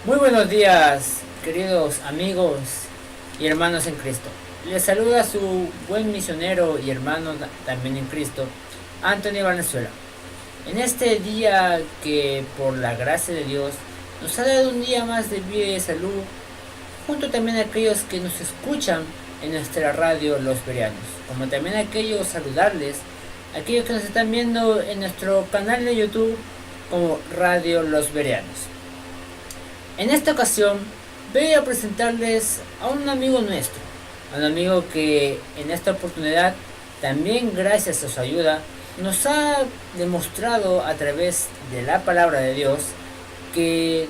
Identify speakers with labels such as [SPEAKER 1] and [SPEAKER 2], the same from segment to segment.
[SPEAKER 1] Muy buenos días, queridos amigos y hermanos en Cristo. Les saluda su buen misionero y hermano también en Cristo, Antonio Valenzuela. En este día que por la gracia de Dios nos ha dado un día más de vida y de salud, junto también a aquellos que nos escuchan en nuestra radio Los Verianos, como también a aquellos saludarles, aquellos que nos están viendo en nuestro canal de YouTube como Radio Los Verianos. En esta ocasión voy a presentarles a un amigo nuestro, a un amigo que en esta oportunidad, también gracias a su ayuda, nos ha demostrado a través de la palabra de Dios que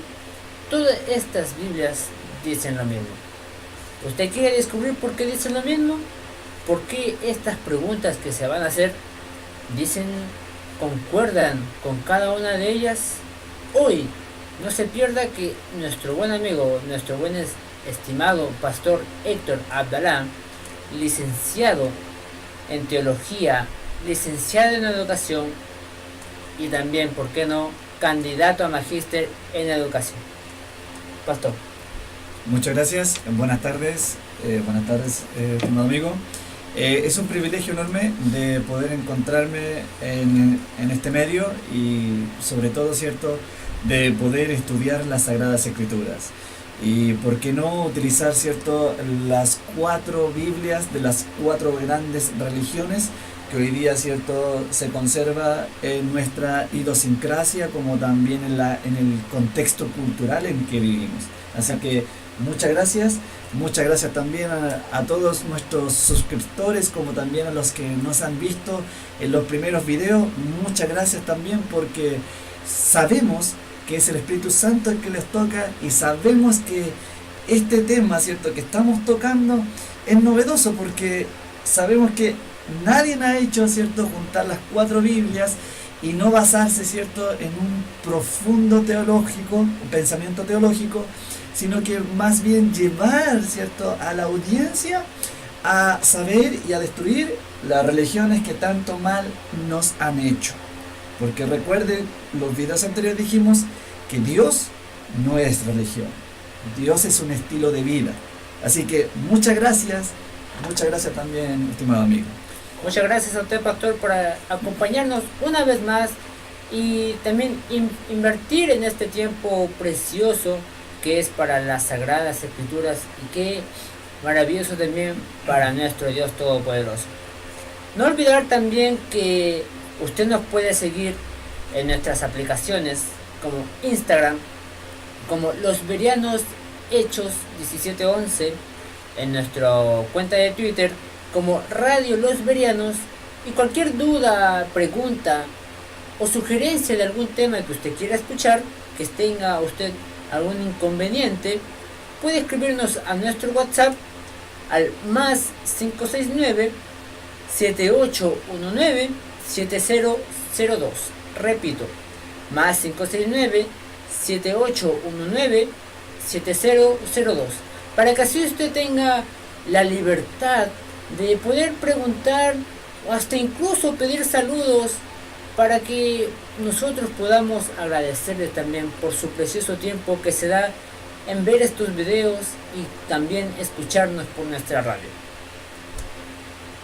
[SPEAKER 1] todas estas Biblias dicen lo mismo. ¿Usted quiere descubrir por qué dicen lo mismo? ¿Por qué estas preguntas que se van a hacer dicen, concuerdan con cada una de ellas? Hoy no se pierda que nuestro buen amigo, nuestro buen estimado pastor Héctor Abdalá, licenciado en teología, licenciado en educación y también, ¿por qué no?, candidato a magíster en educación. Pastor.
[SPEAKER 2] Muchas gracias, buenas tardes, estimado amigo. Es un privilegio enorme de poder encontrarme en este medio y sobre todo, ¿cierto?, de poder estudiar las Sagradas Escrituras. Y por qué no utilizar, ¿cierto?, las 4 Biblias de las 4 grandes religiones que hoy día, ¿cierto?, se conserva en nuestra idiosincrasia como también en el contexto cultural en que vivimos. Así que muchas gracias también a todos nuestros suscriptores, como también a los que nos han visto en los primeros videos. Muchas gracias también, porque sabemos que es el Espíritu Santo el que les toca y sabemos que este tema, ¿cierto?, que estamos tocando es novedoso, porque sabemos que nadie ha hecho, ¿cierto?, juntar las 4 Biblias y no basarse, ¿cierto?, en un profundo teológico, un pensamiento teológico, sino que más bien llevar, ¿cierto?, a la audiencia a saber y a destruir las religiones que tanto mal nos han hecho. Porque recuerden, los videos anteriores dijimos que Dios no es religión, Dios es un estilo de vida. Así que muchas gracias también, estimado amigo.
[SPEAKER 1] Muchas gracias a usted, pastor, por acompañarnos una vez más y también invertir en este tiempo precioso que es para las Sagradas Escrituras, y qué maravilloso también para nuestro Dios Todopoderoso. No olvidar también que usted nos puede seguir en nuestras aplicaciones como Instagram, como Los Verianos Hechos 1711, en nuestra cuenta de Twitter como Radio Los Verianos, y cualquier duda, pregunta o sugerencia de algún tema que usted quiera escuchar, que tenga usted algún inconveniente, puede escribirnos a nuestro WhatsApp al más 569 7819 7002. Repito, más 569 7819 7002, para que así usted tenga la libertad de poder preguntar o hasta incluso pedir saludos, para que nosotros podamos agradecerle también por su precioso tiempo que se da en ver estos videos y también escucharnos por nuestra radio.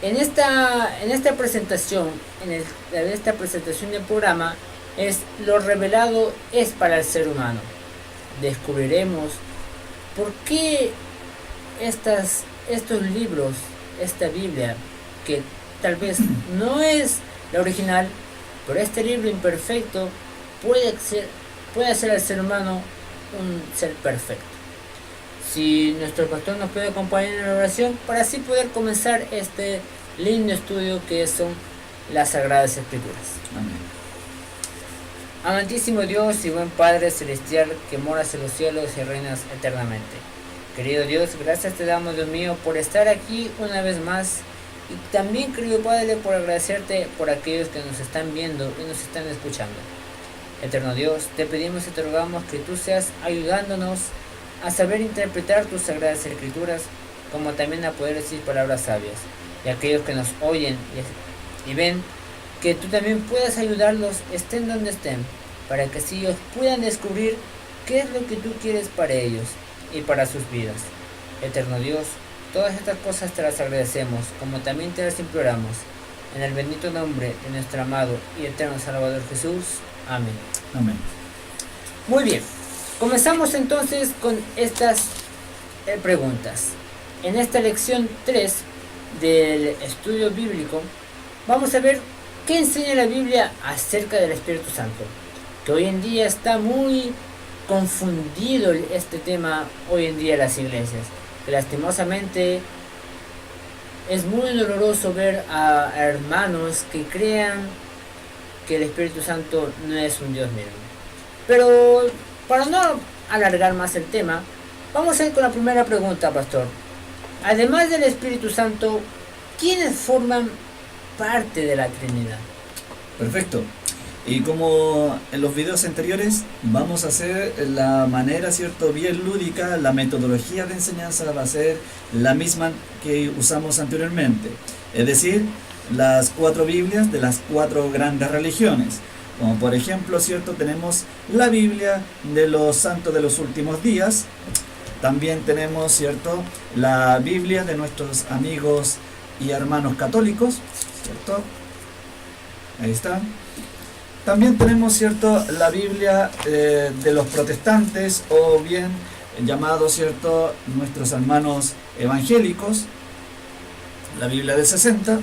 [SPEAKER 1] En esta presentación, en esta presentación del programa, es lo revelado es para el ser humano. Descubriremos por qué estos libros, esta Biblia, que tal vez no es la original, pero este libro imperfecto puede hacer al ser humano un ser perfecto. Si nuestro pastor nos puede acompañar en la oración para así poder comenzar este lindo estudio que son las Sagradas Escrituras.
[SPEAKER 2] Amén.
[SPEAKER 1] Amantísimo Dios y buen Padre Celestial, que moras en los cielos y reinas eternamente. Querido Dios, gracias te damos, Dios mío, por estar aquí una vez más. Y también, querido Padre, por agradecerte por aquellos que nos están viendo y nos están escuchando. Eterno Dios, te pedimos y te rogamos que tú seas ayudándonos a saber interpretar tus Sagradas Escrituras, como también a poder decir palabras sabias. Y aquellos que nos oyen y ven, que tú también puedas ayudarlos, estén donde estén, para que así ellos puedan descubrir qué es lo que tú quieres para ellos y para sus vidas. Eterno Dios, todas estas cosas te las agradecemos, como también te las imploramos, en el bendito nombre de nuestro amado y eterno Salvador Jesús. Amén.
[SPEAKER 2] Amén.
[SPEAKER 1] Muy bien, comenzamos entonces con estas preguntas. En esta lección 3 del estudio bíblico, vamos a ver qué enseña la Biblia acerca del Espíritu Santo, que hoy en día está muy confundido este tema hoy en día en las iglesias, que lastimosamente es muy doloroso ver a hermanos que crean que el Espíritu Santo no es un Dios mismo. Pero para no alargar más el tema, vamos a ir con la primera pregunta, pastor. Además del Espíritu Santo, ¿quiénes forman parte de la Trinidad?
[SPEAKER 2] Perfecto. Y como en los videos anteriores, vamos a hacer la manera, ¿cierto?, bien lúdica, la metodología de enseñanza va a ser la misma que usamos anteriormente. Es decir, las 4 Biblias de las 4 grandes religiones. Como por ejemplo, ¿cierto?, tenemos la Biblia de los santos de los últimos días. También tenemos, ¿cierto?, la Biblia de nuestros amigos y hermanos católicos, ¿cierto? Ahí está. También tenemos, ¿cierto?, la Biblia de los protestantes, o bien llamados, ¿cierto?, nuestros hermanos evangélicos, la Biblia del 60.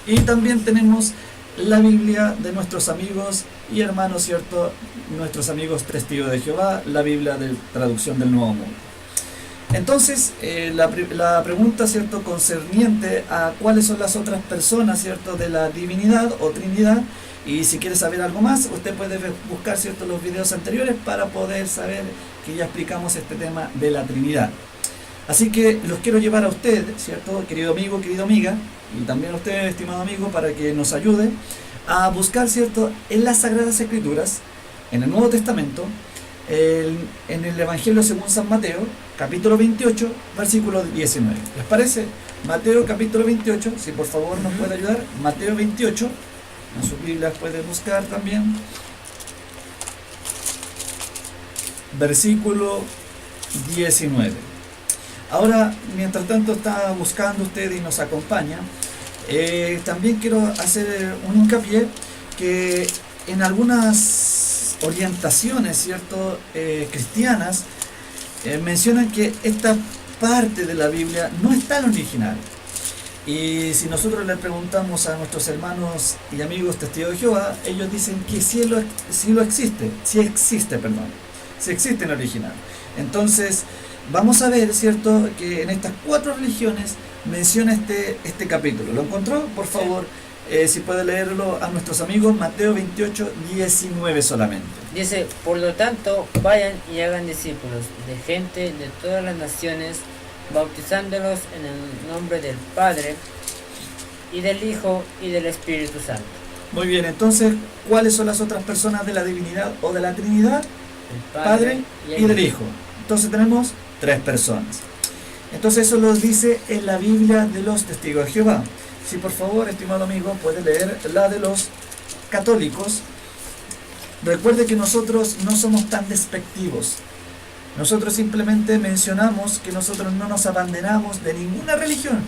[SPEAKER 2] Y también tenemos la Biblia de nuestros amigos y hermanos, ¿cierto?, nuestros amigos testigos de Jehová, la Biblia de traducción del Nuevo Mundo. Entonces, la pregunta, ¿cierto?, concerniente a cuáles son las otras personas, ¿cierto?, de la divinidad o Trinidad. Y si quiere saber algo más, usted puede buscar, ¿cierto?, los videos anteriores para poder saber que ya explicamos este tema de la Trinidad. Así que los quiero llevar a usted, ¿cierto?, querido amigo, querida amiga, y también a usted, estimado amigo, para que nos ayude a buscar, ¿cierto?, en las Sagradas Escrituras, en el Nuevo Testamento, en el Evangelio según San Mateo, capítulo 28, versículo 19. ¿Les parece? Mateo capítulo 28, si por favor nos puede ayudar. Mateo 28, en sus Biblias puede buscar también. Versículo 19. Ahora, mientras tanto está buscando usted y nos acompaña, también quiero hacer un hincapié que en algunas orientaciones, ¿cierto?, cristianas, mencionan que esta parte de la Biblia no está en el original. Y si nosotros le preguntamos a nuestros hermanos y amigos testigos de Jehová, ellos dicen que sí existe en el original. Entonces, vamos a ver, ¿cierto?, que en estas 4 religiones menciona este capítulo. ¿Lo encontró? Por favor, si puede leerlo a nuestros amigos, Mateo 28, 19 solamente.
[SPEAKER 1] Dice: por lo tanto, vayan y hagan discípulos de gente de todas las naciones, bautizándolos en el nombre del Padre, y del Hijo, y del Espíritu Santo.
[SPEAKER 2] Muy bien, entonces, ¿cuáles son las otras personas de la divinidad o de la Trinidad?
[SPEAKER 1] El Padre
[SPEAKER 2] y del Hijo. Entonces tenemos 3 personas. Entonces eso lo dice en la Biblia de los Testigos de Jehová. Si por favor, estimado amigo, puede leer la de los católicos. Recuerde que nosotros no somos tan despectivos. Nosotros simplemente mencionamos que nosotros no nos abanderamos de ninguna religión,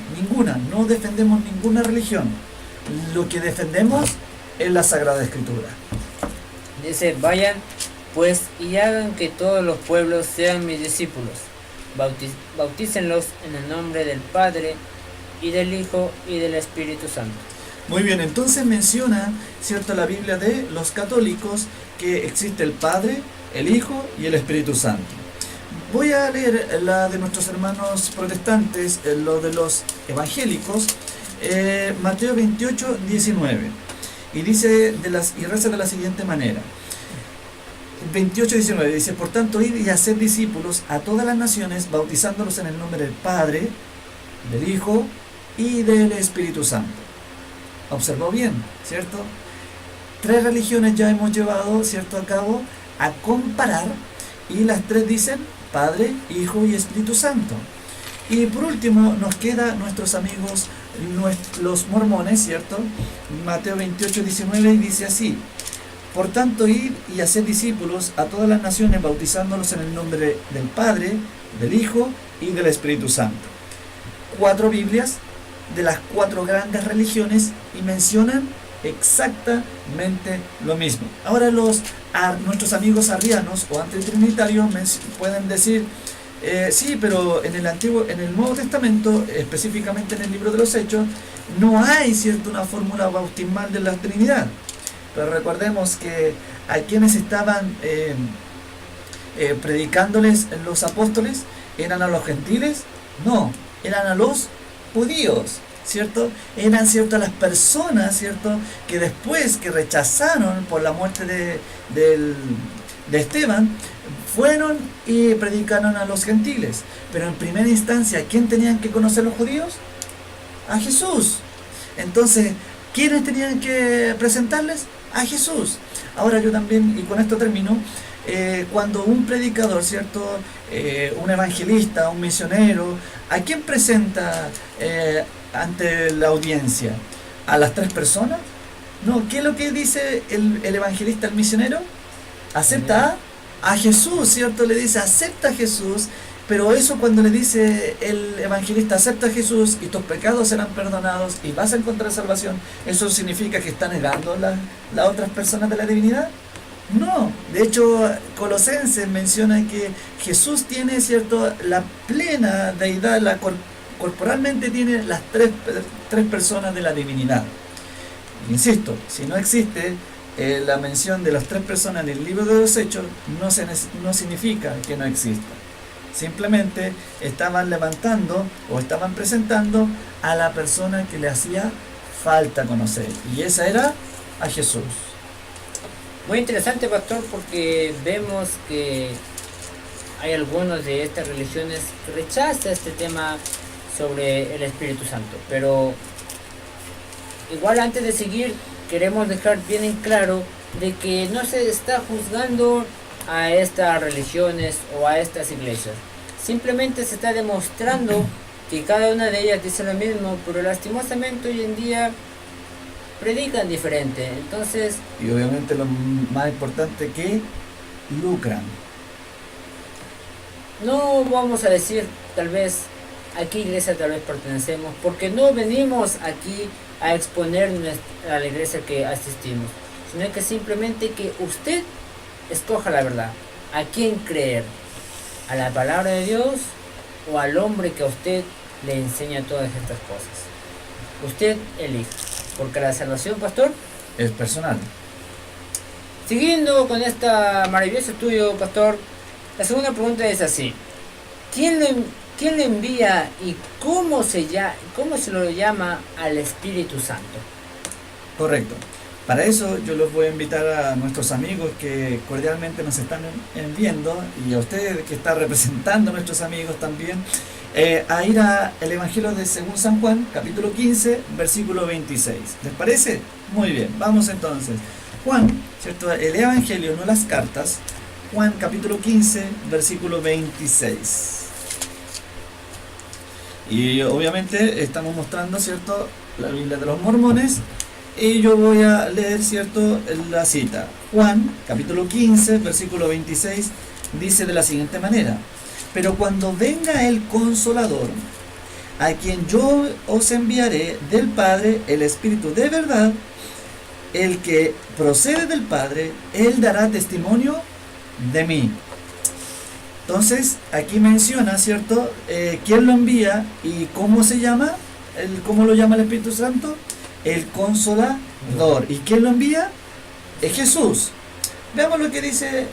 [SPEAKER 2] no defendemos ninguna religión. Lo que defendemos es la Sagrada Escritura.
[SPEAKER 1] Dice: vayan pues y hagan que todos los pueblos sean mis discípulos. Bautícenlos en el nombre del Padre, y del Hijo, y del Espíritu Santo.
[SPEAKER 2] Muy bien, entonces menciona, ¿cierto?, la Biblia de los católicos que existe el Padre, el Hijo y el Espíritu Santo. Voy a leer la de nuestros hermanos protestantes, lo de los evangélicos, Mateo 28, 19. Y dice y reza de la siguiente manera. 28, 19 dice: por tanto, id y haced discípulos a todas las naciones, bautizándolos en el nombre del Padre, del Hijo y del Espíritu Santo. Observó bien, ¿cierto? 3 religiones ya hemos llevado, ¿cierto?, a cabo a comparar, y las 3 dicen Padre, Hijo y Espíritu Santo. Y por último nos queda nuestros amigos los mormones, ¿cierto? Mateo 28, 19, y dice así: Por tanto, id y haced discípulos a todas las naciones, bautizándolos en el nombre del Padre, del Hijo y del Espíritu Santo. 4 Biblias de las 4 grandes religiones y mencionan exactamente lo mismo. Ahora nuestros amigos arrianos o antitrinitarios pueden decir, sí, pero en el Nuevo Testamento, específicamente en el libro de los Hechos, no hay, ¿cierto?, una fórmula bautismal de la Trinidad. Pero recordemos que a quienes estaban predicándoles los apóstoles, ¿eran a los gentiles? No, eran a los judíos, ¿cierto? Eran, ¿cierto?, las personas, ¿cierto?, que después que rechazaron por la muerte de Esteban, fueron y predicaron a los gentiles. Pero en primera instancia, ¿quién tenían que conocer los judíos? A Jesús. Entonces, ¿quiénes tenían que presentarles? A Jesús. Ahora yo también, y con esto termino, cuando un predicador, ¿cierto?, un evangelista, un misionero, ¿a quién presenta ante la audiencia? ¿A las 3 personas? No, ¿qué es lo que dice el evangelista, el misionero? Acepta a Jesús, ¿cierto? Le dice, acepta a Jesús. Pero eso, cuando le dice el evangelista, acepta a Jesús y tus pecados serán perdonados y vas a encontrar salvación, ¿eso significa que está negando las otras personas de la divinidad? No. De hecho, Colosenses menciona que Jesús tiene, ¿cierto?, la plena deidad, corporalmente tiene las tres personas de la divinidad. Insisto, si no existe la mención de las 3 personas en el libro de los Hechos, no significa que no exista. Simplemente estaban levantando o estaban presentando a la persona que le hacía falta conocer, y esa era a Jesús.
[SPEAKER 1] Muy interesante, pastor, porque vemos que hay algunos de estas religiones que rechazan este tema sobre el Espíritu Santo. Pero igual, antes de seguir, queremos dejar bien en claro de que no se está juzgando a estas religiones o a estas iglesias. Simplemente se está demostrando que cada una de ellas dice lo mismo, pero lastimosamente hoy en día predican diferente. Entonces,
[SPEAKER 2] y obviamente lo más importante, que lucran.
[SPEAKER 1] No vamos a decir tal vez a qué iglesia tal vez pertenecemos, porque no venimos aquí a exponer a la iglesia que asistimos, sino que simplemente que usted escoja la verdad, a quién creer, a la palabra de Dios o al hombre que a usted le enseña todas estas cosas. Usted elige, porque la salvación, pastor,
[SPEAKER 2] es personal.
[SPEAKER 1] Siguiendo con esta maravilloso estudio, pastor, la segunda pregunta es así: ¿quién le envía y cómo se lo llama al Espíritu Santo?
[SPEAKER 2] Correcto. Para eso yo los voy a invitar a nuestros amigos que cordialmente nos están viendo, y a ustedes que están representando a nuestros amigos también, a ir al Evangelio de según San Juan, capítulo 15, versículo 26. ¿Les parece? Muy bien, vamos entonces. Juan, ¿cierto? El Evangelio, no las cartas. Juan capítulo 15, versículo 26. Y obviamente estamos mostrando, ¿cierto?, la Biblia de los mormones. Y yo voy a leer, ¿cierto?, la cita. Juan, capítulo 15, versículo 26, dice de la siguiente manera: pero cuando venga el Consolador, a quien yo os enviaré del Padre, el Espíritu de verdad, el que procede del Padre, él dará testimonio de mí. Entonces, aquí menciona, ¿cierto?, quién lo envía y cómo se llama, cómo lo llama el Espíritu Santo. El Consolador. ¿Y quién lo envía? Es Jesús. Veamos lo que dice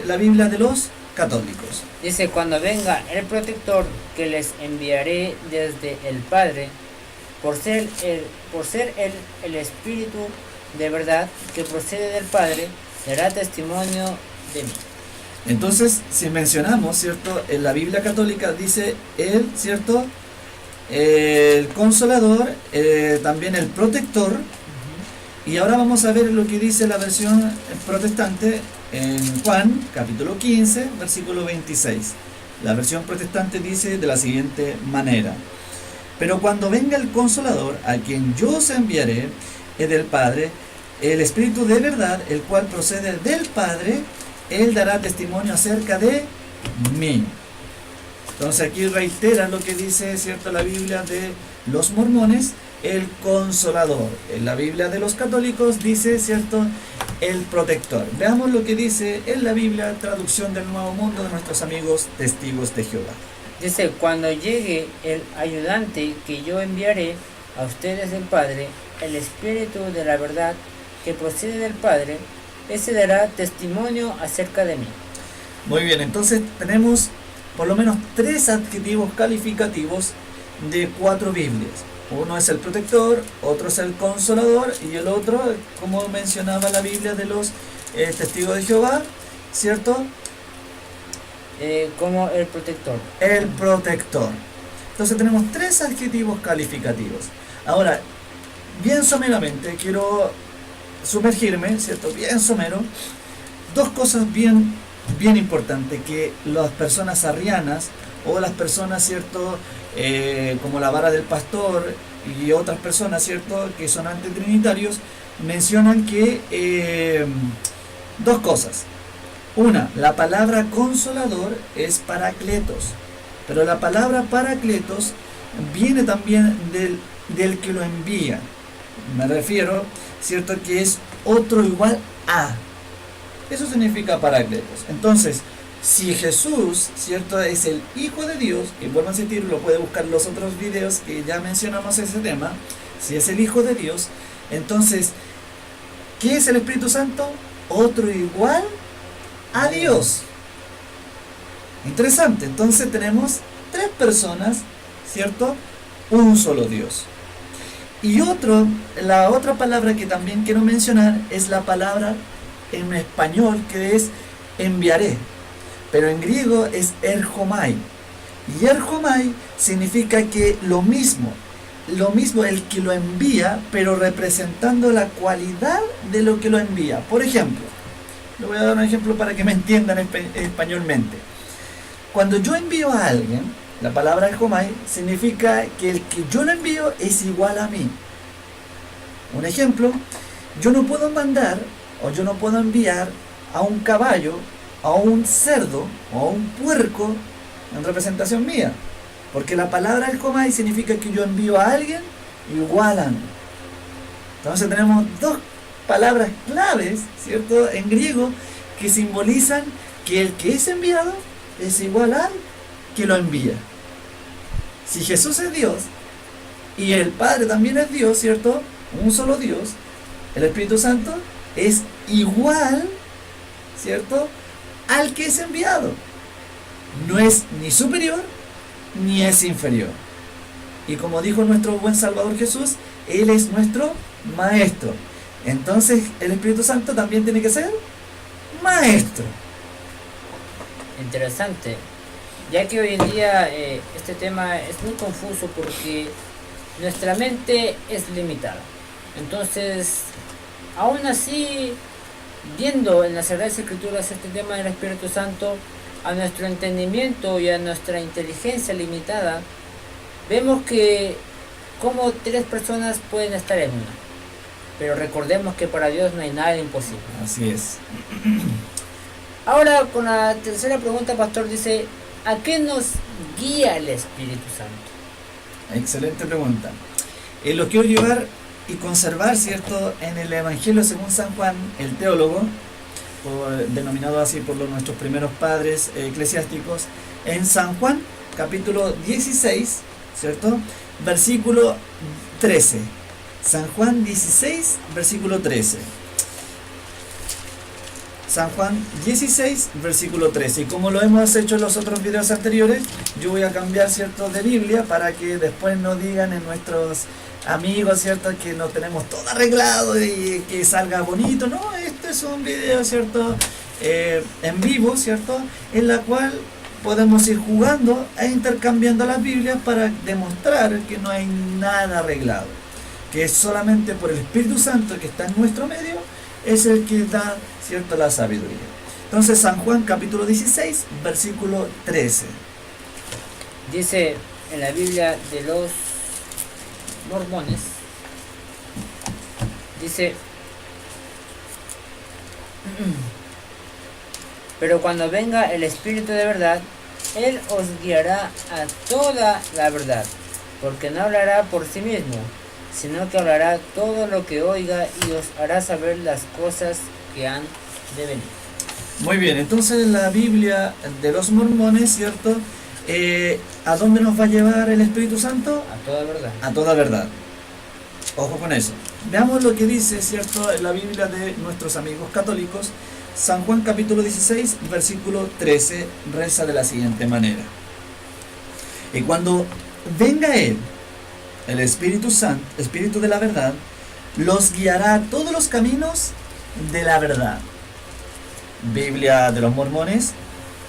[SPEAKER 2] la Biblia de los católicos.
[SPEAKER 1] Dice: cuando venga el protector que les enviaré desde el Padre, por ser el Espíritu de verdad que procede del Padre, dará testimonio de mí.
[SPEAKER 2] Entonces, si mencionamos, ¿cierto?, en la Biblia católica dice él, ¿cierto?, el Consolador, también el Protector. Y ahora vamos a ver lo que dice la versión protestante en Juan capítulo 15, versículo 26. La versión protestante dice de la siguiente manera: pero cuando venga el Consolador, a quien yo os enviaré del Padre, el Espíritu de verdad, el cual procede del Padre, Él dará testimonio acerca de mí. Entonces aquí reitera lo que dice, ¿cierto?, la Biblia de los mormones, el consolador. En la Biblia de los católicos dice, ¿cierto?, el protector. Veamos lo que dice en la Biblia, traducción del Nuevo Mundo, de nuestros amigos testigos de Jehová.
[SPEAKER 1] Dice, cuando llegue el ayudante que yo enviaré a ustedes del Padre, el Espíritu de la verdad que procede del Padre, ese dará testimonio acerca de mí.
[SPEAKER 2] Muy bien, entonces tenemos por lo menos 3 adjetivos calificativos de 4 Biblias. Uno es el protector, otro es el consolador y el otro, como mencionaba la Biblia de los testigos de Jehová, ¿cierto?
[SPEAKER 1] Como el protector.
[SPEAKER 2] El protector. Entonces tenemos 3 adjetivos calificativos. Ahora, bien someramente, quiero sumergirme, ¿cierto? Bien somero. 2 cosas bien importantes que las personas arrianas o las personas, ¿cierto?, como la vara del pastor y otras personas, ¿cierto?, que son antitrinitarios, mencionan que 2 cosas. Una, la palabra consolador es paracletos, pero la palabra paracletos viene también del que lo envía. Me refiero, ¿cierto?, que es otro igual a. Eso significa paracletos. Entonces, si Jesús, ¿cierto?, es el Hijo de Dios, y vuelvo a insistir, lo puede buscar en los otros videos que ya mencionamos ese tema, si es el Hijo de Dios, entonces, ¿qué es el Espíritu Santo? Otro igual a Dios. Interesante. Entonces tenemos 3 personas, ¿cierto? Un solo Dios. Y la otra palabra que también quiero mencionar es la palabra en español que es enviaré, pero en griego es erjomai. Y erjomai significa que lo mismo el que lo envía, pero representando la cualidad de lo que lo envía. Por ejemplo, le voy a dar un ejemplo para que me entiendan españolmente. Cuando yo envío a alguien, la palabra erjomai significa que el que yo lo envío es igual a mí. Un ejemplo, yo no puedo mandar o yo no puedo enviar a un caballo, a un cerdo o a un puerco en representación mía, porque la palabra erjomai significa que yo envío a alguien igual a mí. Entonces tenemos 2 palabras claves, ¿cierto?, en griego, que simbolizan que el que es enviado es igual al que lo envía. Si Jesús es Dios y el Padre también es Dios, ¿cierto?, un solo Dios, el Espíritu Santo es igual, ¿cierto?, al que es enviado. No es ni superior ni es inferior. Y como dijo nuestro buen Salvador Jesús, Él es nuestro Maestro. Entonces el Espíritu Santo también tiene que ser Maestro.
[SPEAKER 1] Interesante, ya que hoy en día este tema es muy confuso porque nuestra mente es limitada. Entonces, aún así, viendo en las Sagradas Escrituras este tema del Espíritu Santo, a nuestro entendimiento y a nuestra inteligencia limitada, vemos que como 3 personas pueden estar en una. Pero recordemos que para Dios no hay nada imposible.
[SPEAKER 2] Así es.
[SPEAKER 1] Ahora, con la tercera pregunta, pastor, dice, ¿a qué nos guía el Espíritu Santo?
[SPEAKER 2] Excelente pregunta. Lo quiero llevar y conservar, ¿cierto?, en el Evangelio según San Juan, el teólogo, denominado así por nuestros primeros padres eclesiásticos, en San Juan, capítulo 16, ¿cierto?, versículo 13. San Juan 16, versículo 13. San Juan 16, versículo 13. Y como lo hemos hecho en los otros videos anteriores, yo voy a cambiar, ¿cierto?, de Biblia para que después no digan en nuestros amigos, ¿cierto?, que no tenemos todo arreglado y que salga bonito. No, este es un video, ¿cierto?, en vivo, ¿cierto?, en la cual podemos ir jugando e intercambiando las Biblias para demostrar que no hay nada arreglado, que es solamente por el Espíritu Santo que está en nuestro medio, es el que da, ¿cierto?, la sabiduría. Entonces San Juan capítulo 16, versículo 13.
[SPEAKER 1] Dice en la Biblia de los mormones, dice, Pero cuando venga el Espíritu de verdad, Él os guiará a toda la verdad, porque no hablará por sí mismo, sino que hablará todo lo que oiga y os hará saber las cosas que han de venir.
[SPEAKER 2] Muy bien, entonces la Biblia de los mormones, ¿cierto? ¿A dónde nos va a llevar el Espíritu Santo?
[SPEAKER 1] A toda verdad.
[SPEAKER 2] A toda verdad. Ojo con eso. Veamos lo que dice, ¿cierto?, en la Biblia de nuestros amigos católicos. San Juan capítulo 16, versículo 13, reza de la siguiente manera. Y cuando venga Él, el Espíritu Santo, Espíritu de la verdad, los guiará a todos los caminos de la verdad. Biblia de los mormones,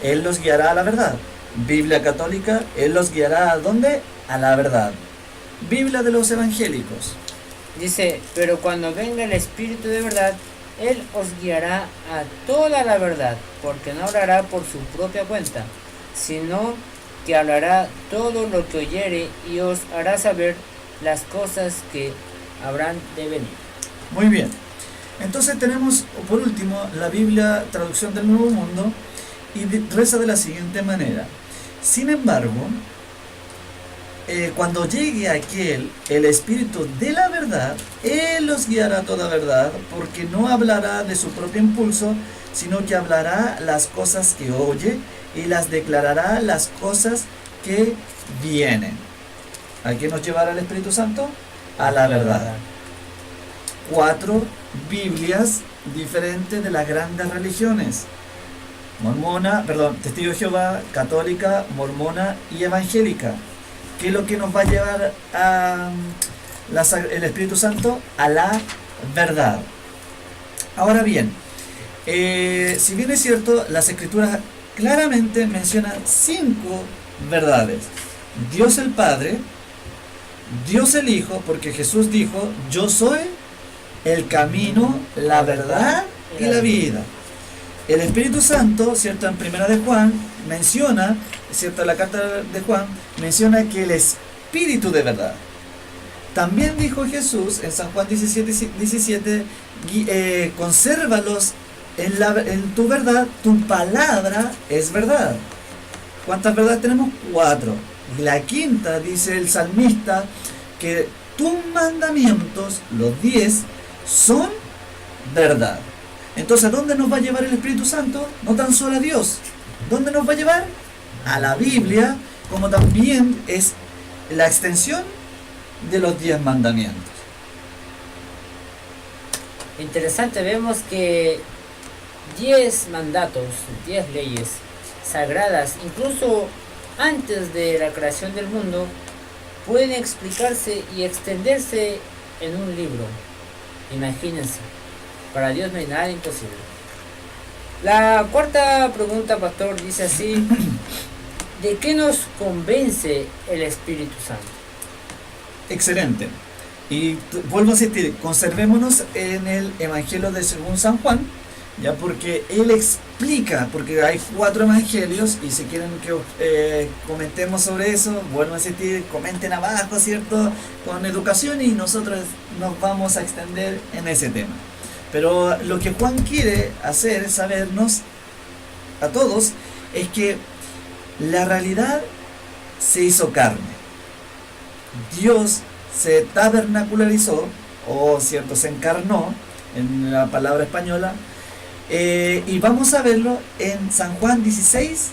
[SPEAKER 2] Él los guiará a la verdad. Biblia católica, Él los guiará ¿a dónde? A la verdad. Biblia de los evangélicos.
[SPEAKER 1] Dice, pero cuando venga el Espíritu de verdad, Él os guiará a toda la verdad, porque no hablará por su propia cuenta, sino que hablará todo lo que oyere y os hará saber las cosas que habrán de venir.
[SPEAKER 2] Muy bien. Entonces tenemos, por último, la Biblia, traducción del Nuevo Mundo, y reza de la siguiente manera. Sin embargo, cuando llegue aquel, el Espíritu de la verdad, Él los guiará a toda verdad, porque no hablará de su propio impulso, sino que hablará las cosas que oye y las declarará las cosas que vienen. ¿A qué nos llevará el Espíritu Santo? A la verdad. 4 Biblias diferentes de las grandes religiones: Testigo de Jehová, católica, mormona y evangélica. ¿Qué es lo que nos va a llevar el Espíritu Santo? A la verdad. Ahora bien, si bien es cierto, las Escrituras claramente mencionan 5 verdades: Dios el Padre, Dios el Hijo, porque Jesús dijo: yo soy el camino, la verdad y la vida. El Espíritu Santo, ¿cierto? En Primera de Juan menciona, ¿cierto? La carta de Juan menciona que el Espíritu de verdad. También dijo Jesús en San Juan 17, consérvalos en tu verdad, tu palabra es verdad. ¿Cuántas verdades tenemos? 4. Y la quinta, dice el salmista, que tus mandamientos, los 10, son verdad. Entonces, ¿a dónde nos va a llevar el Espíritu Santo? No tan solo a Dios. ¿Dónde nos va a llevar? A la Biblia, como también es la extensión de los 10 mandamientos.
[SPEAKER 1] Interesante, vemos que 10 mandatos, 10 leyes sagradas, incluso antes de la creación del mundo, pueden explicarse y extenderse en un libro. Imagínense, para Dios no hay nada imposible. La cuarta pregunta, pastor, dice así: ¿de qué nos convence el Espíritu Santo?
[SPEAKER 2] Excelente. Y vuelvo a insistir, conservémonos en el Evangelio de según San Juan, ya, porque él explica, porque hay 4 evangelios, y si quieren que comentemos sobre eso, vuelvo a insistir, comenten abajo, ¿cierto?, con educación, y nosotros nos vamos a extender en ese tema. Pero lo que Juan quiere hacer sabernos a todos es que la realidad se hizo carne. Dios se tabernacularizó, o cierto, se encarnó, en la palabra española, y vamos a verlo en San Juan 16,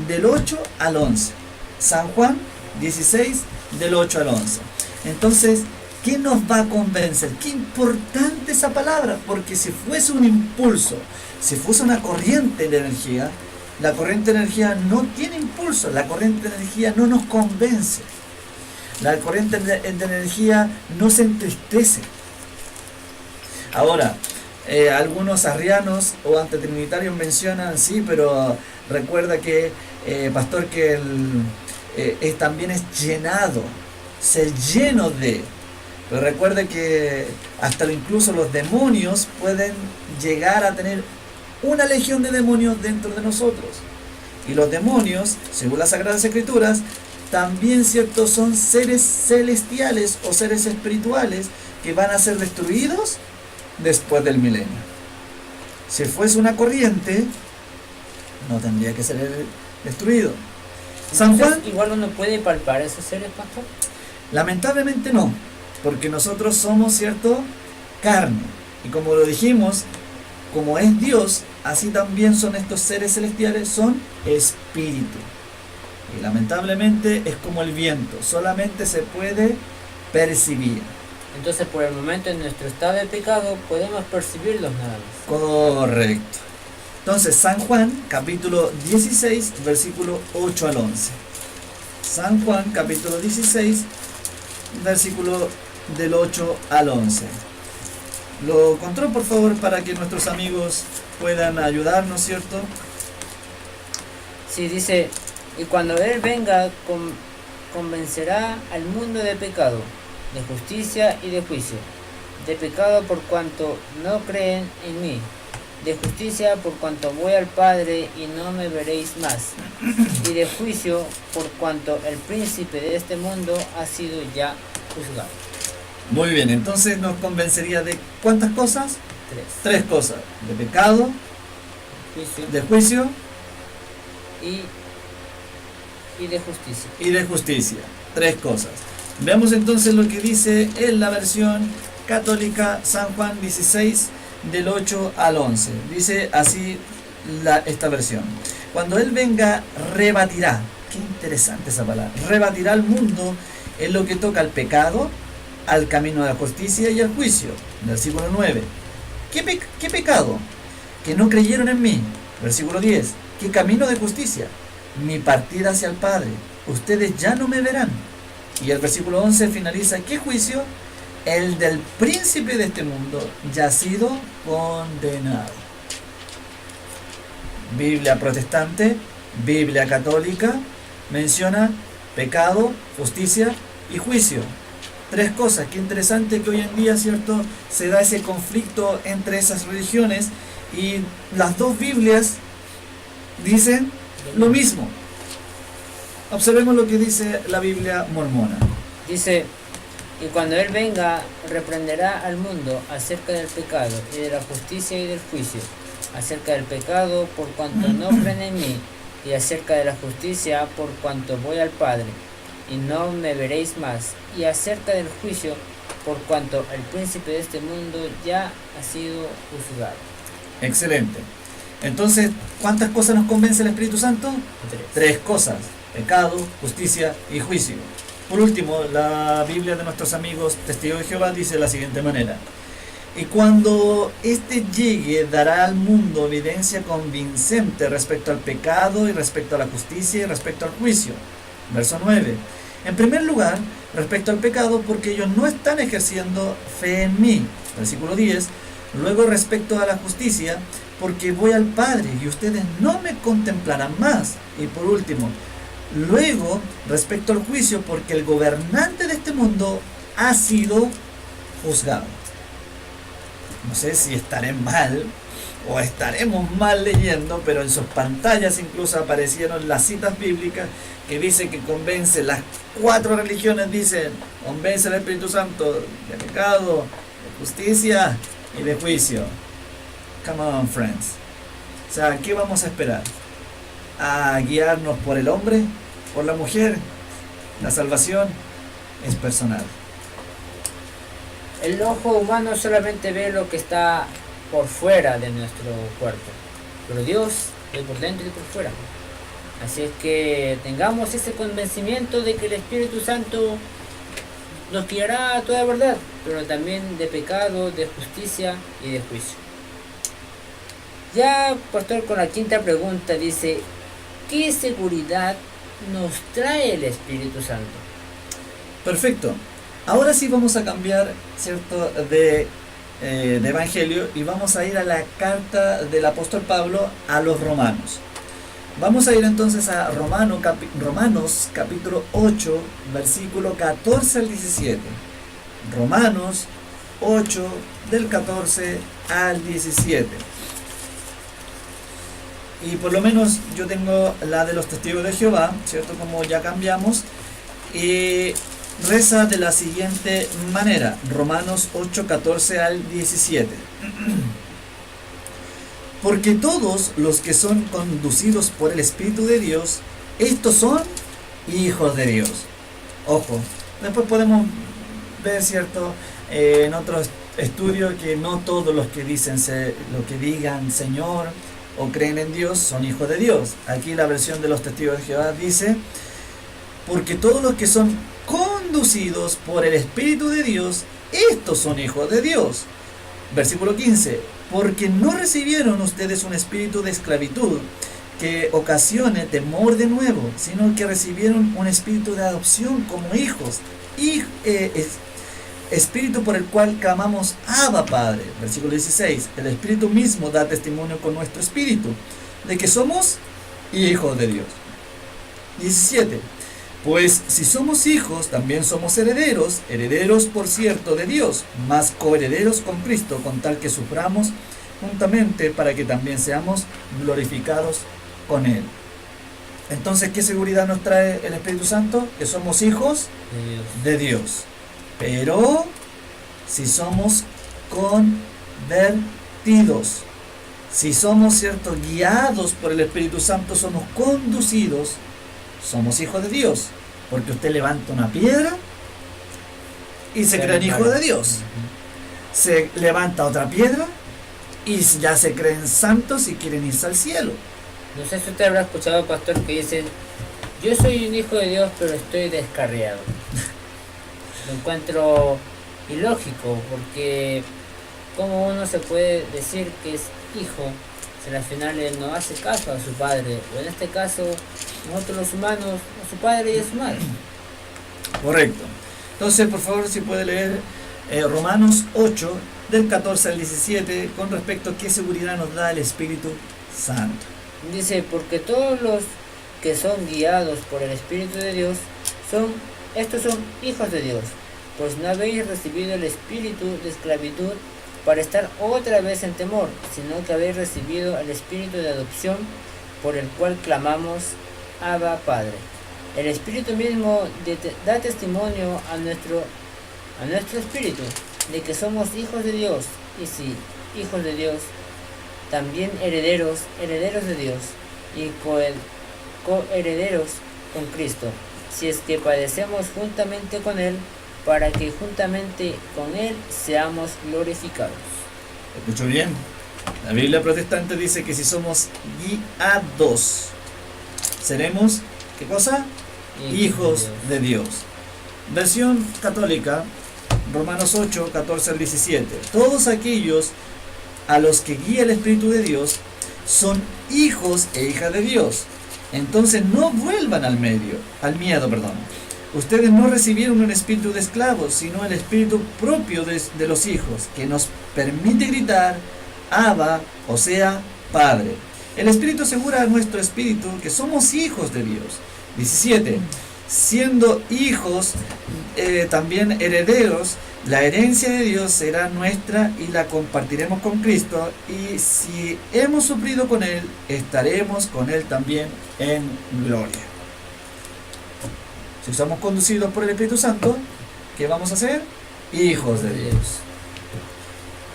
[SPEAKER 2] del 8 al 11. San Juan 16, del 8 al 11. Entonces, ¿qué nos va a convencer? Qué importante esa palabra, porque si fuese un impulso, si fuese una corriente de energía, la corriente de energía no tiene impulso, la corriente de energía no nos convence, la corriente de energía no se entristece. Ahora, algunos arrianos o antitrinitarios mencionan, sí, pero recuerda que, pastor, que también es llenado, ser lleno de. Pero recuerde que hasta incluso los demonios pueden llegar a tener una legión de demonios dentro de nosotros. Y los demonios, según las Sagradas Escrituras, también, ¿cierto?, son seres celestiales o seres espirituales que van a ser destruidos después del milenio. Si fuese una corriente, no tendría que ser destruido. San
[SPEAKER 1] Entonces,
[SPEAKER 2] Juan,
[SPEAKER 1] igual uno puede palpar esos seres, pastor.
[SPEAKER 2] lamentablemente no, porque nosotros somos, ¿cierto?, carne. Y como lo dijimos, como es Dios, así también son estos seres celestiales, son espíritu. Y lamentablemente es como el viento, solamente se puede percibir.
[SPEAKER 1] Entonces, por el momento, en nuestro estado de pecado, podemos percibirlos nada más.
[SPEAKER 2] Correcto. Entonces, San Juan, capítulo 16, versículo 8 al 11. San Juan, capítulo 16, versículo del 8 al 11. Lo encontró, por favor, para que nuestros amigos puedan ayudarnos, ¿cierto?
[SPEAKER 1] Sí, dice, y cuando Él venga, convencerá al mundo de pecado, de justicia y de juicio. De pecado por cuanto no creen en mí. De justicia por cuanto voy al Padre y no me veréis más. Y de juicio por cuanto el príncipe de este mundo ha sido ya juzgado.
[SPEAKER 2] Muy bien, entonces nos convencería de ¿cuántas cosas?
[SPEAKER 1] 3.
[SPEAKER 2] 3 cosas. De pecado,
[SPEAKER 1] Juicio
[SPEAKER 2] de juicio
[SPEAKER 1] y de justicia.
[SPEAKER 2] y de justicia. 3 cosas. Veamos entonces lo que dice en la versión católica San Juan 16 del 8 al 11. Dice así esta versión. Cuando Él venga, rebatirá. Qué interesante esa palabra. Rebatirá al mundo en lo que toca al pecado, al camino de la justicia y al juicio. Versículo 9. ¿Qué pecado? Que no creyeron en mí. Versículo 10. ¿Qué camino de justicia? Mi partida hacia el Padre. Ustedes ya no me verán. Y el versículo 11 finaliza. ¿Qué juicio? El del príncipe de este mundo ya ha sido condenado. Biblia protestante, Biblia católica, menciona pecado, justicia y juicio. 3 cosas. Qué interesante que hoy en día, ¿cierto?, se da ese conflicto entre esas religiones y las 2 Biblias dicen lo mismo. Observemos lo que dice la Biblia mormona.
[SPEAKER 1] Dice, y cuando Él venga, reprenderá al mundo acerca del pecado y de la justicia y del juicio. Acerca del pecado por cuanto no creen en mí, y acerca de la justicia por cuanto voy al Padre y no me veréis más, y acerca del juicio por cuanto el príncipe de este mundo ya ha sido juzgado.
[SPEAKER 2] Excelente. Entonces, ¿cuántas cosas nos convence el Espíritu Santo? 3 cosas: pecado, justicia y juicio. Por último, la Biblia de nuestros amigos Testigos de Jehová dice de la siguiente manera: y cuando éste llegue, dará al mundo evidencia convincente respecto al pecado y respecto a la justicia y respecto al juicio. Verso 9. En primer lugar, respecto al pecado, porque ellos no están ejerciendo fe en mí. Versículo 10. Luego, respecto a la justicia, porque voy al Padre y ustedes no me contemplarán más. Y por último, luego, respecto al juicio, porque el gobernante de este mundo ha sido juzgado. No sé si estaré mal o estaremos mal leyendo, pero en sus pantallas incluso aparecieron las citas bíblicas que dicen que convence, las 4 religiones dicen, convence al Espíritu Santo de pecado, de justicia y de juicio. Come on, friends. O sea, ¿qué vamos a esperar? ¿A guiarnos por el hombre? ¿Por la mujer? La salvación es personal.
[SPEAKER 1] El ojo humano solamente ve lo que está por fuera de nuestro cuerpo, pero Dios ve por dentro y por fuera. Así es que tengamos ese convencimiento de que el Espíritu Santo nos guiará a toda verdad, pero también de pecado, de justicia y de juicio. Ya, pastor, con la 5ª pregunta dice, ¿qué seguridad nos trae el Espíritu Santo?
[SPEAKER 2] Perfecto. Ahora sí vamos a cambiar, ¿cierto?, de evangelio, y vamos a ir a la carta del apóstol Pablo a los romanos. Vamos a ir entonces a Romanos capítulo 8, versículo 14 al 17. Romanos 8, del 14 al 17. Y por lo menos yo tengo la de los Testigos de Jehová, ¿cierto?, como ya cambiamos. Y reza de la siguiente manera: Romanos 8, 14 al 17. Porque todos los que son conducidos por el Espíritu de Dios, estos son hijos de Dios. Ojo, después podemos ver, ¿cierto?, en otros estudios que no todos los que lo que digan Señor o creen en Dios son hijos de Dios. Aquí la versión de los testigos de Jehová dice: porque todos los que son conducidos por el Espíritu de Dios, estos son hijos de Dios. Versículo 15: porque no recibieron ustedes un espíritu de esclavitud que ocasione temor de nuevo, sino que recibieron un espíritu de adopción como hijos, y espíritu por el cual clamamos Abba Padre. Versículo 16: el Espíritu mismo da testimonio con nuestro espíritu de que somos hijos de Dios. 17: pues si somos hijos, también somos herederos, herederos por cierto de Dios, mas coherederos con Cristo, con tal que suframos juntamente, para que también seamos glorificados con Él. Entonces, ¿qué seguridad nos trae el Espíritu Santo? Que somos hijos de Dios. Pero si somos convertidos, si somos, ¿cierto?, guiados por el Espíritu Santo, somos conducidos, somos hijos de Dios. Porque usted levanta una piedra y se creen hijos de Dios. Se levanta otra piedra y ya se creen santos y quieren irse al cielo.
[SPEAKER 1] No sé si usted habrá escuchado, pastor, que dicen: yo soy un hijo de Dios, pero estoy descarriado. Lo encuentro ilógico, porque ¿cómo uno se puede decir que es hijo si al final él no hace caso a su padre? O en este caso, nosotros los humanos, a su padre y a su madre.
[SPEAKER 2] Correcto. Entonces, por favor, si puede leer Romanos 8, del 14 al 17, con respecto a qué seguridad nos da el Espíritu Santo.
[SPEAKER 1] Dice: porque todos los que son guiados por el Espíritu de Dios, estos son hijos de Dios. Pues no habéis recibido el espíritu de esclavitud para estar otra vez en temor, sino que habéis recibido el espíritu de adopción, por el cual clamamos Abba Padre. El Espíritu mismo da testimonio a nuestro espíritu de que somos hijos de Dios, y si hijos de Dios, también herederos de Dios, y coherederos con Cristo, si es que padecemos juntamente con Él, para que juntamente con Él seamos glorificados.
[SPEAKER 2] ¿Escuchó bien? La Biblia protestante dice que si somos guiados, seremos, ¿qué cosa? Hijos de Dios. Versión católica, Romanos 8, 14 al 17. Todos aquellos a los que guía el Espíritu de Dios son hijos e hijas de Dios. Entonces no vuelvan al miedo. Ustedes no recibieron un espíritu de esclavos, sino el espíritu propio de los hijos, que nos permite gritar Abba, o sea, Padre. El Espíritu asegura a nuestro espíritu que somos hijos de Dios. 17. Siendo hijos, también herederos, la herencia de Dios será nuestra y la compartiremos con Cristo, y si hemos sufrido con Él, estaremos con Él también en gloria. Si somos conducidos por el Espíritu Santo, ¿qué vamos a hacer? Hijos de Dios.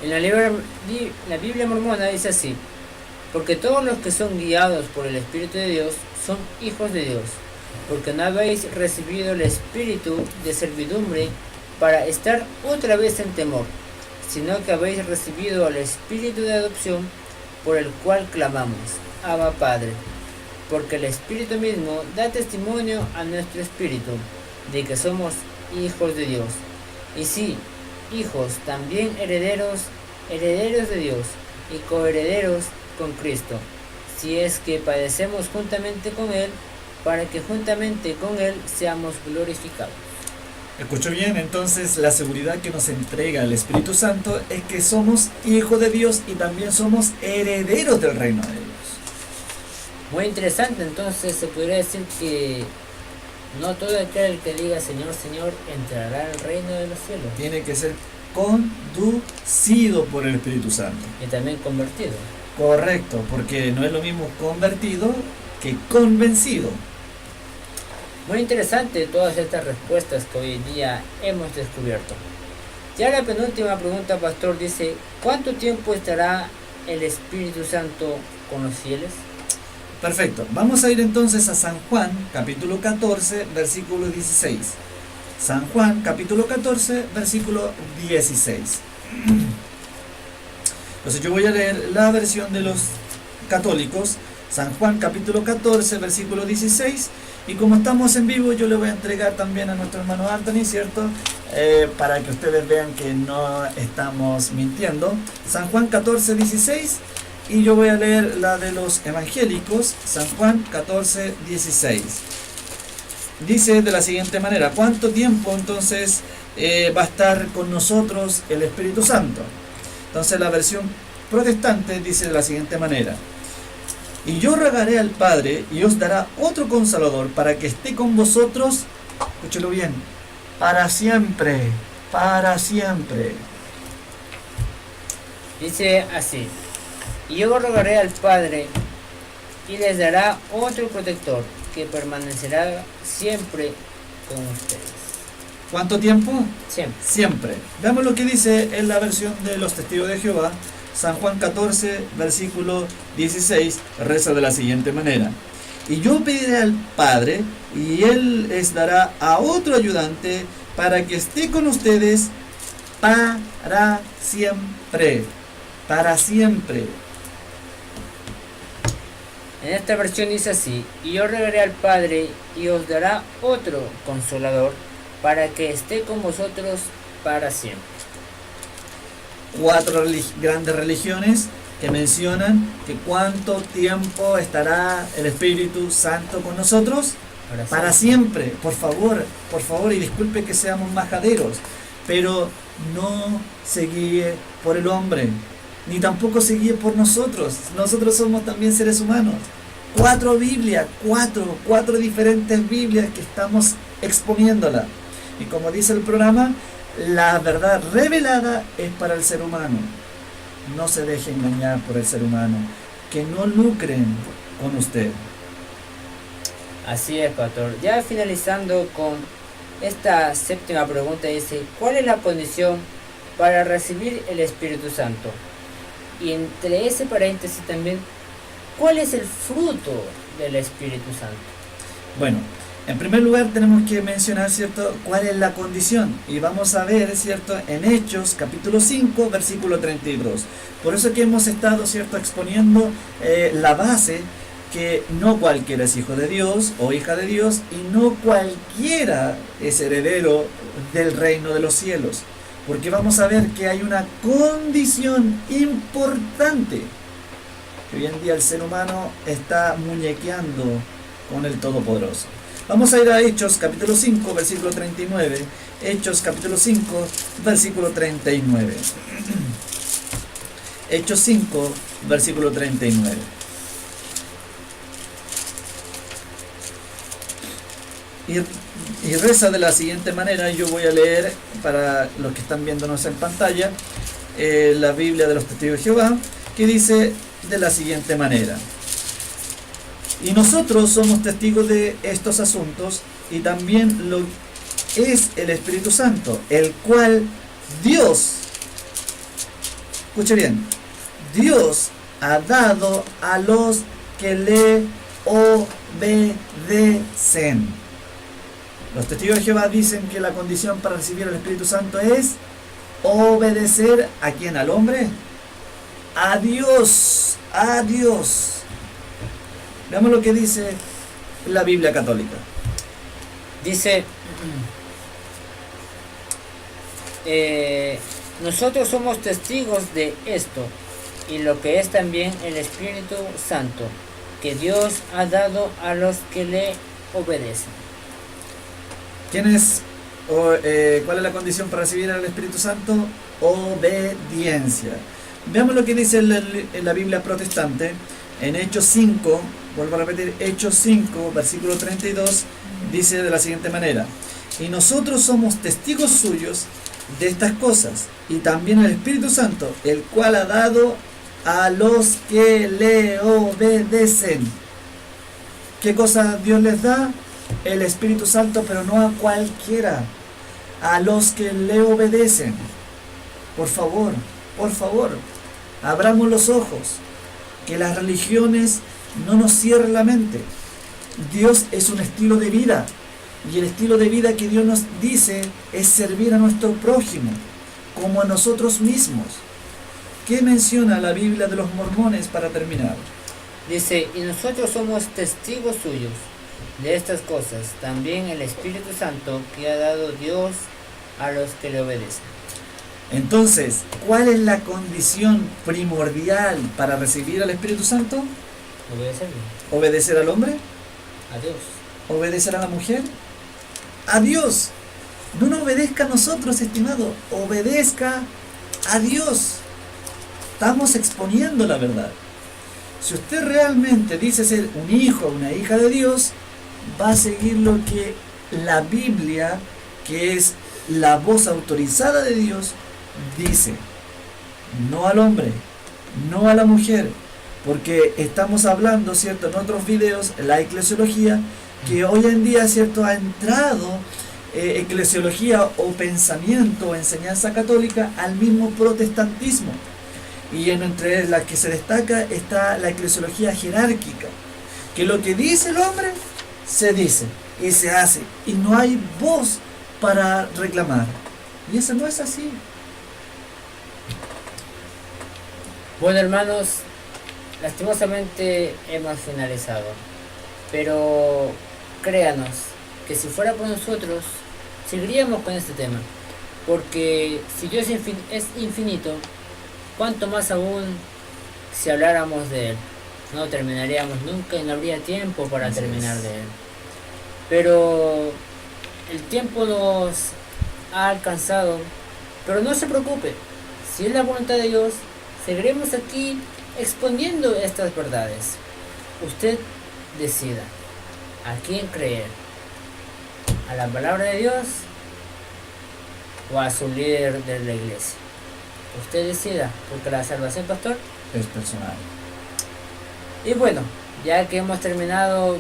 [SPEAKER 1] En la Biblia mormona dice así: porque todos los que son guiados por el Espíritu de Dios son hijos de Dios. Porque no habéis recibido el espíritu de servidumbre para estar otra vez en temor, sino que habéis recibido el espíritu de adopción, por el cual clamamos Abba Padre. Porque el Espíritu mismo da testimonio a nuestro espíritu de que somos hijos de Dios. Y sí, hijos, también herederos de Dios, y coherederos con Cristo, si es que padecemos juntamente con Él, para que juntamente con Él seamos glorificados.
[SPEAKER 2] ¿Escuchó bien? Entonces, la seguridad que nos entrega el Espíritu Santo es que somos hijos de Dios y también somos herederos del reino de Dios.
[SPEAKER 1] Muy interesante. Entonces se podría decir que no todo aquel que diga Señor, Señor entrará al reino de los cielos.
[SPEAKER 2] Tiene que ser conducido por el Espíritu Santo.
[SPEAKER 1] Y también convertido.
[SPEAKER 2] Correcto, porque no es lo mismo convertido que convencido.
[SPEAKER 1] Muy interesante todas estas respuestas que hoy en día hemos descubierto. Ya la penúltima pregunta, pastor, dice: ¿cuánto tiempo estará el Espíritu Santo con los fieles?
[SPEAKER 2] Perfecto. Vamos a ir entonces a San Juan, capítulo 14, versículo 16. San Juan, capítulo 14, versículo 16. Entonces yo voy a leer la versión de los católicos, San Juan, capítulo 14, versículo 16. Y como estamos en vivo, yo le voy a entregar también a nuestro hermano Anthony, ¿cierto? Para que ustedes vean que no estamos mintiendo. San Juan 14, 16. Y yo voy a leer la de los evangélicos, San Juan 14, 16. Dice de la siguiente manera: ¿cuánto tiempo entonces va a estar con nosotros el Espíritu Santo? Entonces la versión protestante dice de la siguiente manera: y yo rogaré al Padre y os dará otro Consolador para que esté con vosotros, escúchelo bien, para siempre, para siempre.
[SPEAKER 1] Dice así: y yo rogaré al Padre y les dará otro protector que permanecerá siempre con ustedes.
[SPEAKER 2] ¿Cuánto tiempo?
[SPEAKER 1] Siempre.
[SPEAKER 2] Siempre. Veamos lo que dice en la versión de los Testigos de Jehová. San Juan 14, versículo 16, reza de la siguiente manera: y yo pediré al Padre, y Él les dará a otro ayudante para que esté con ustedes para siempre. Para siempre.
[SPEAKER 1] En esta versión dice así: y yo rogaré al Padre y os dará otro Consolador para que esté con vosotros para siempre.
[SPEAKER 2] Cuatro grandes religiones que mencionan que cuánto tiempo estará el Espíritu Santo con nosotros. Para siempre. Por favor, y disculpe que seamos majaderos, pero no se guíe por el hombre, ni tampoco se guíe por nosotros. Nosotros somos también seres humanos. Cuatro Biblias, cuatro diferentes Biblias que estamos exponiéndola. Y como dice el programa, la verdad revelada es para el ser humano. No se deje engañar por el ser humano. Que no lucren con usted.
[SPEAKER 1] Así es, pastor. Ya finalizando con esta séptima pregunta, dice: ¿cuál es la condición para recibir el Espíritu Santo? Y entre ese paréntesis también, ¿cuál es el fruto del Espíritu Santo?
[SPEAKER 2] Bueno, en primer lugar tenemos que mencionar, ¿cierto?, cuál es la condición. Y vamos a ver, ¿cierto?, en Hechos, capítulo 5, versículo 32. Por eso que hemos estado, ¿cierto?, exponiendo la base, que no cualquiera es hijo de Dios o hija de Dios, y no cualquiera es heredero del reino de los cielos. Porque vamos a ver que hay una condición importante, que hoy en día el ser humano está muñequeando con el Todopoderoso. Vamos a ir a Hechos capítulo 5, versículo 39. Hechos capítulo 5, versículo 39. Hechos 5, versículo 39. Y reza de la siguiente manera. Yo voy a leer para los que están viéndonos en pantalla la Biblia de los Testigos de Jehová, que dice de la siguiente manera: y nosotros somos testigos de estos asuntos, y también lo es el Espíritu Santo, el cual Dios, escuche bien, Dios ha dado a los que le obedecen. Los testigos de Jehová dicen que la condición para recibir el Espíritu Santo es obedecer ¿a quién? ¿Al hombre? A Dios, a Dios. Veamos lo que dice la Biblia católica.
[SPEAKER 1] Dice: nosotros somos testigos de esto, y lo que es también el Espíritu Santo, que Dios ha dado a los que le obedecen.
[SPEAKER 2] ¿Cuál es la condición para recibir al Espíritu Santo? Obediencia. Veamos lo que dice en la Biblia protestante, en Hechos 5, vuelvo a repetir, Hechos 5, versículo 32, dice de la siguiente manera: y nosotros somos testigos suyos de estas cosas, y también el Espíritu Santo, el cual ha dado a los que le obedecen. ¿Qué cosa Dios les da? El Espíritu Santo, pero no a cualquiera, a los que le obedecen. Por favor, Abramos los ojos, que las religiones no nos cierren la mente. Dios es un estilo de vida, y el estilo de vida que Dios nos dice es servir a nuestro prójimo como a nosotros mismos. ¿Qué menciona la Biblia de los mormones para terminar?
[SPEAKER 1] Dice, y nosotros somos testigos suyos de estas cosas, también el Espíritu Santo que ha dado Dios a los que le obedecen.
[SPEAKER 2] Entonces, ¿cuál es la condición primordial para recibir al Espíritu Santo?
[SPEAKER 1] Obedecerle
[SPEAKER 2] ¿Obedecer al hombre?
[SPEAKER 1] a Dios.
[SPEAKER 2] ¿Obedecer a la mujer? A Dios. No nos obedezca a nosotros, estimado. Obedezca a Dios. Estamos exponiendo la verdad. Si usted realmente dice ser un hijo o una hija de Dios, va a seguir lo que la Biblia, que es la voz autorizada de Dios, dice. No al hombre, no a la mujer, porque estamos hablando, ¿cierto?, en otros videos, la eclesiología, que hoy en día, ¿cierto?, ha entrado eclesiología o pensamiento o enseñanza católica al mismo protestantismo. Y entre las que se destaca está la eclesiología jerárquica, que lo que dice el hombre, se dice y se hace, y no hay voz para reclamar. Y eso no es así.
[SPEAKER 1] Bueno, hermanos, lastimosamente hemos finalizado, pero créanos que si fuera por nosotros, seguiríamos con este tema, porque si Dios es infinito, cuánto más aún si habláramos de Él. No terminaríamos nunca y no habría tiempo para terminar de Él. Pero el tiempo nos ha alcanzado, pero no se preocupe, si es la voluntad de Dios, seguiremos aquí exponiendo estas verdades. Usted decida a quién creer, a la palabra de Dios o a su líder de la iglesia. Usted decida, porque la salvación, pastor,
[SPEAKER 2] Es personal.
[SPEAKER 1] Y bueno, ya que hemos terminado,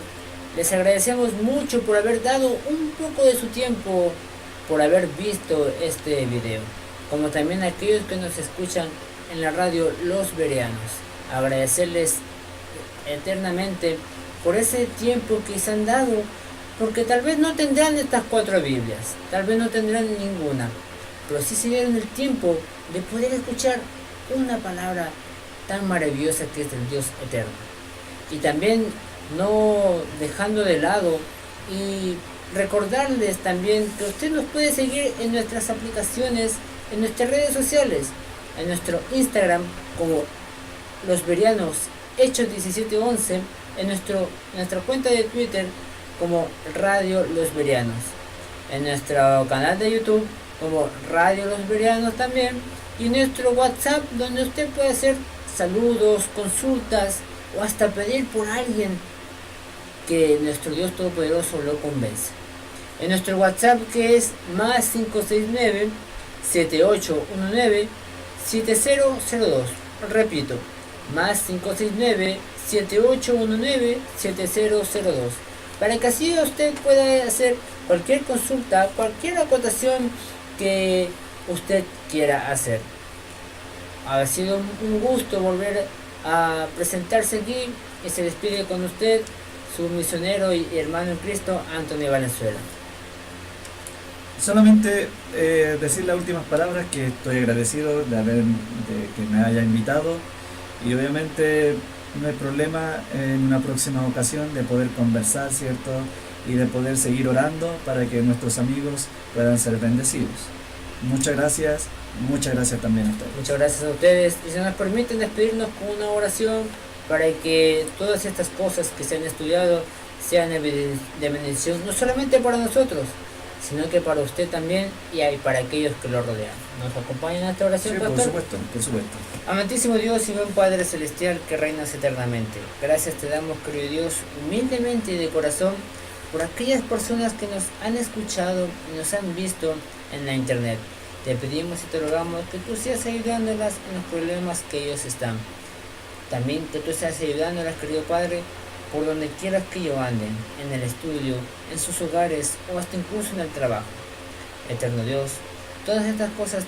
[SPEAKER 1] les agradecemos mucho por haber dado un poco de su tiempo, por haber visto este video, como también a aquellos que nos escuchan en la radio Los Bereanos. Agradecerles eternamente por ese tiempo que se han dado, porque tal vez no tendrán estas 4 Biblias, tal vez no tendrán ninguna, pero sí se dieron el tiempo de poder escuchar una palabra tan maravillosa que es del Dios eterno. Y también no dejando de lado y recordarles también que usted nos puede seguir en nuestras aplicaciones, en nuestras redes sociales, en nuestro Instagram como Los Bereanos Hechos 1711, en nuestra cuenta de Twitter como Radio Los Bereanos, en nuestro canal de YouTube como Radio Los Bereanos también, y nuestro WhatsApp donde usted puede hacer saludos, consultas o hasta pedir por alguien que nuestro Dios Todopoderoso lo convence. En nuestro WhatsApp, que es más 569 7819 7002, repito, más 569 7819 7002, para que así usted pueda hacer cualquier consulta, cualquier acotación que usted quiera hacer. Ha sido un gusto volver a presentarse aquí, y se despide con usted su misionero y hermano en Cristo, Anthony Valenzuela.
[SPEAKER 2] Solamente decir las últimas palabras, que estoy agradecido de que me haya invitado, y obviamente no hay problema en una próxima ocasión de poder conversar, ¿cierto? Y de poder seguir orando para que nuestros amigos puedan ser bendecidos. Muchas gracias también a ustedes.
[SPEAKER 1] Muchas gracias a ustedes, y si nos permiten despedirnos con una oración para que todas estas cosas que se han estudiado sean de bendición, no solamente para nosotros, sino que para usted también y para aquellos que lo rodean. ¿Nos acompañan en esta oración,
[SPEAKER 2] Sí,
[SPEAKER 1] pastor?
[SPEAKER 2] por supuesto.
[SPEAKER 1] Amantísimo Dios y buen Padre Celestial que reinas eternamente, gracias te damos, querido Dios, humildemente y de corazón, por aquellas personas que nos han escuchado y nos han visto en la internet. Te pedimos y te rogamos que tú seas ayudándolas en los problemas que ellos están. También que tú seas ayudándolas, querido Padre, por donde quieras que ellos anden, en el estudio, en sus hogares o hasta incluso en el trabajo. Eterno Dios, todas estas cosas